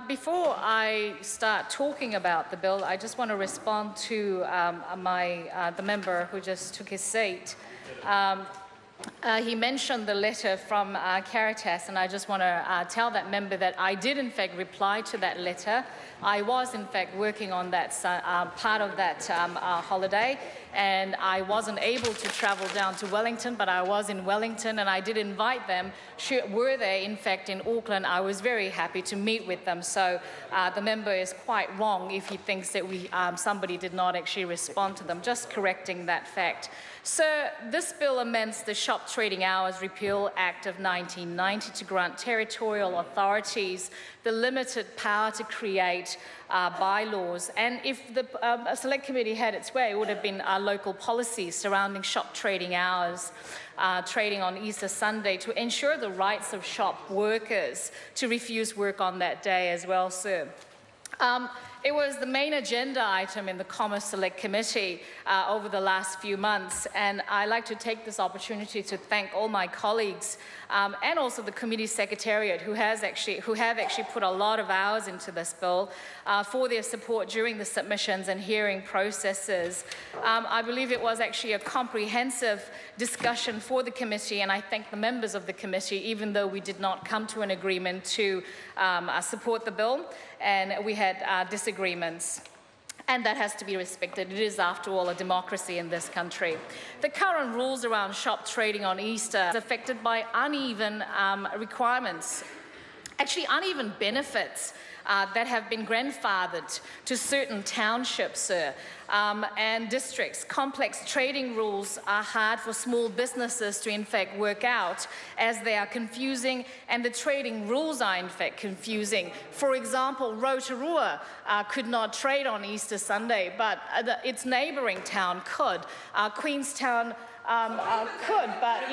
Before I start talking about the bill, I just want to respond to the member who just took his seat. He mentioned the letter from Caritas, and I just want to tell that member that I did in fact reply to that letter. I was in fact working on that part of that holiday, and I wasn't able to travel down to Wellington, but I was in Wellington, and I did invite them. Were they in fact in Auckland, I was very happy to meet with them. So the member is quite wrong if he thinks that somebody did not actually respond to them. Just correcting that fact. Sir, this bill amends the Shop Trading Hours Repeal Act of 1990 to grant territorial authorities the limited power to create bylaws. And if the Select Committee had its way, it would have been local policies surrounding shop trading hours, trading on Easter Sunday, to ensure the rights of shop workers to refuse work on that day as well, sir. It was the main agenda item in the Commerce Select Committee over the last few months, and I'd like to take this opportunity to thank all my colleagues and also the committee secretariat who have actually put a lot of hours into this bill for their support during the submissions and hearing processes. I believe it was actually a comprehensive discussion for the committee, and I thank the members of the committee, even though we did not come to an agreement to support the bill, and we had disagreements. And that has to be respected. It is, after all, a democracy in this country. The current rules around shop trading on Easter is affected by uneven requirements, actually uneven benefits that have been grandfathered to certain townships, and districts. Complex trading rules are hard for small businesses to in fact work out, as they are confusing, and the trading rules are in fact confusing. For example, Rotorua could not trade on Easter Sunday, but its neighbouring town could. Queenstown could, but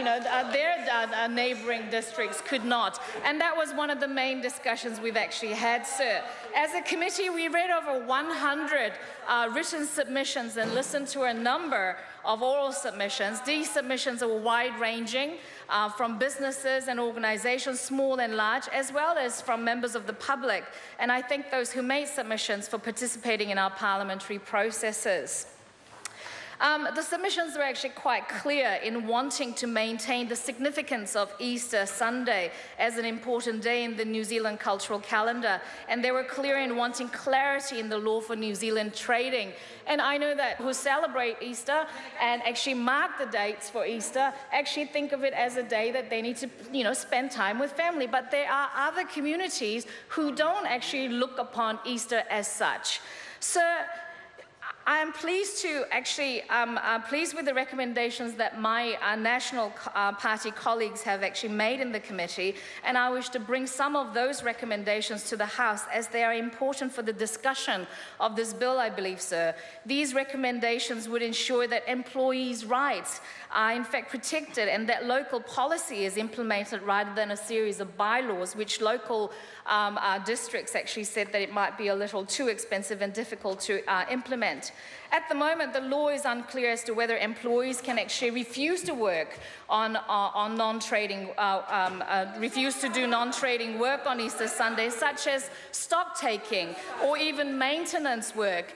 their neighbouring districts could not. And that was one of the main discussions we've actually had, sir. As a committee, we read over 100 written submissions and listened to a number of oral submissions. These submissions are wide-ranging, from businesses and organisations, small and large, as well as from members of the public. And I thank those who made submissions for participating in our parliamentary processes. The submissions were actually quite clear in wanting to maintain the significance of Easter Sunday as an important day in the New Zealand cultural calendar, and they were clear in wanting clarity in the law for New Zealand trading. And I know that who celebrate Easter and actually mark the dates for Easter actually think of it as a day that they need to, spend time with family. But there are other communities who don't actually look upon Easter as such. Sir, I am pleased to actually pleased with the recommendations that my National Party colleagues have actually made in the committee, and I wish to bring some of those recommendations to the House, as they are important for the discussion of this bill, I believe, sir. These recommendations would ensure that employees' rights are in fact protected, and that local policy is implemented rather than a series of bylaws, which local districts actually said that it might be a little too expensive and difficult to implement. At the moment, the law is unclear as to whether employees can actually refuse to work on non-trading, refuse to do non-trading work on Easter Sunday, such as stock taking or even maintenance work,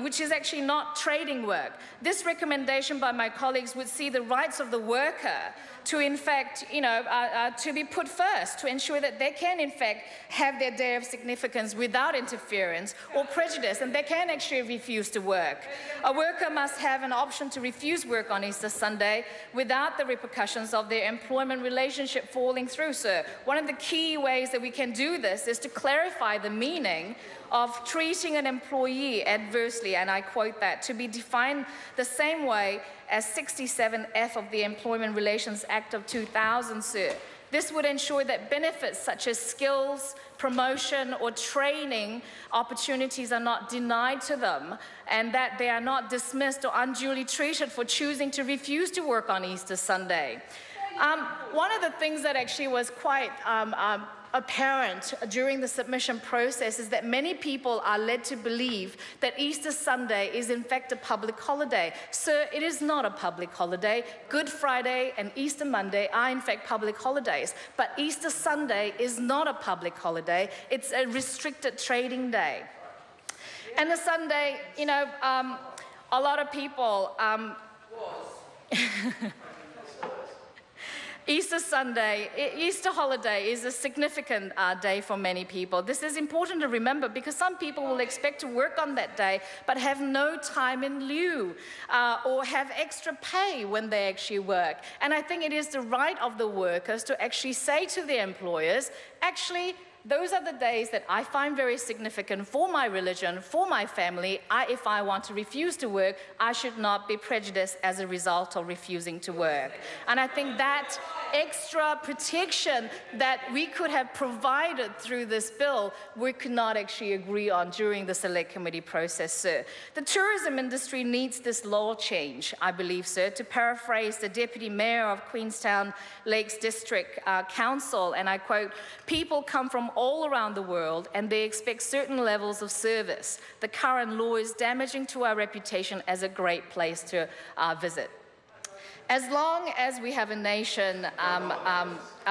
which is actually not trading work. This recommendation by my colleagues would see the rights of the worker to, in fact, to be put first, to ensure that they can, in fact, have their day of significance without interference or prejudice, and they can actually refuse to work. A worker must have an option to refuse work on Easter Sunday without the repercussions of their employment relationship falling through, sir. One of the key ways that we can do this is to clarify the meaning of treating an employee adversely, and I quote that, to be defined the same way as 67F of the Employment Relations Act of 2000, sir. This would ensure that benefits such as skills, promotion or training opportunities are not denied to them, and that they are not dismissed or unduly treated for choosing to refuse to work on Easter Sunday. One of the things that actually was quite apparent during the submission process is that many people are led to believe that Easter Sunday is in fact a public holiday. Sir, it is not a public holiday. Good Friday and Easter Monday are in fact public holidays, but Easter Sunday is not a public holiday. It's a restricted trading day. And the Sunday, you know, a lot of people... Easter Sunday, Easter holiday is a significant day for many people. This is important to remember because some people will expect to work on that day but have no time in lieu or have extra pay when they actually work. And I think it is the right of the workers to actually say to their employers, actually, those are the days that I find very significant for my religion, for my family. If I want to refuse to work, I should not be prejudiced as a result of refusing to work. And I think that extra protection that we could have provided through this bill, we could not actually agree on during the Select Committee process, sir. The tourism industry needs this law change, I believe, sir, to paraphrase the Deputy Mayor of Queenstown Lakes District Council, and I quote, "People come from all around the world and they expect certain levels of service. The current law is damaging to our reputation as a great place to visit." As long as we have a nation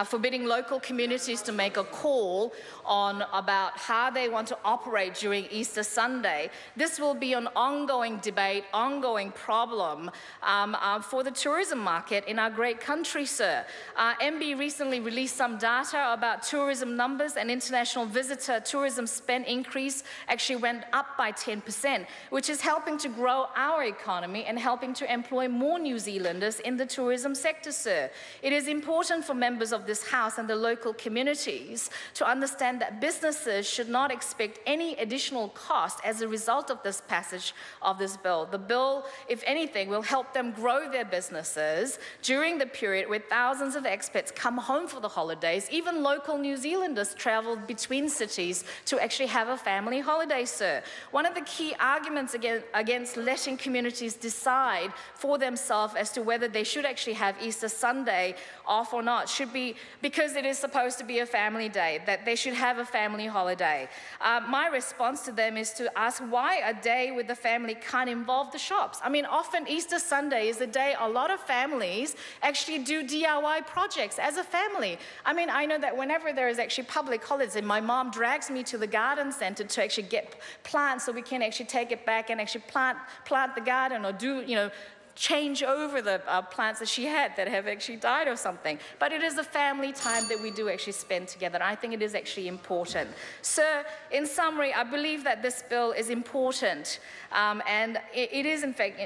forbidding local communities to make a call on about how they want to operate during Easter Sunday, this will be an ongoing debate, ongoing problem for the tourism market in our great country, sir. MB recently released some data about tourism numbers, and international visitor tourism spend increase actually went up by 10%, which is helping to grow our economy and helping to employ more New Zealanders in the tourism sector, sir. It is important for members of this House and the local communities to understand that businesses should not expect any additional cost as a result of this passage of this bill. The bill, if anything, will help them grow their businesses during the period where thousands of expats come home for the holidays. Even local New Zealanders travel between cities to actually have a family holiday, sir. One of the key arguments against letting communities decide for themselves as to whether they should actually have Easter Sunday off or not should be because it is supposed to be a family day, that they should have a family holiday. My response to them is to ask why a day with the family can't involve the shops. I mean, often Easter Sunday is a day a lot of families actually do DIY projects as a family. I mean, I know that whenever there is actually public holidays, and my mom drags me to the garden center to actually get plants so we can actually take it back and actually plant the garden or do, you know, change over the plants that she had that have actually died or something. But it is a family time that we do actually spend together, and I think it is actually important. Sir, in summary, I believe that this bill is important, and it is in fact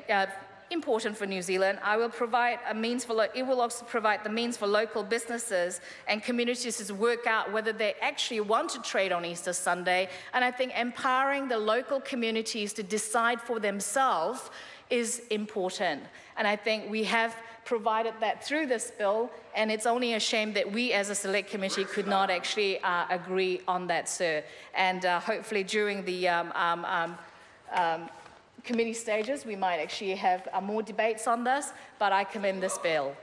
important for New Zealand. I will provide a means for, it will also provide the means for local businesses and communities to work out whether they actually want to trade on Easter Sunday, and I think empowering the local communities to decide for themselves is important. And I think we have provided that through this bill, and it's only a shame that we as a select committee could not actually agree on that, sir. And hopefully during the committee stages, we might actually have more debates on this, but I commend this bill.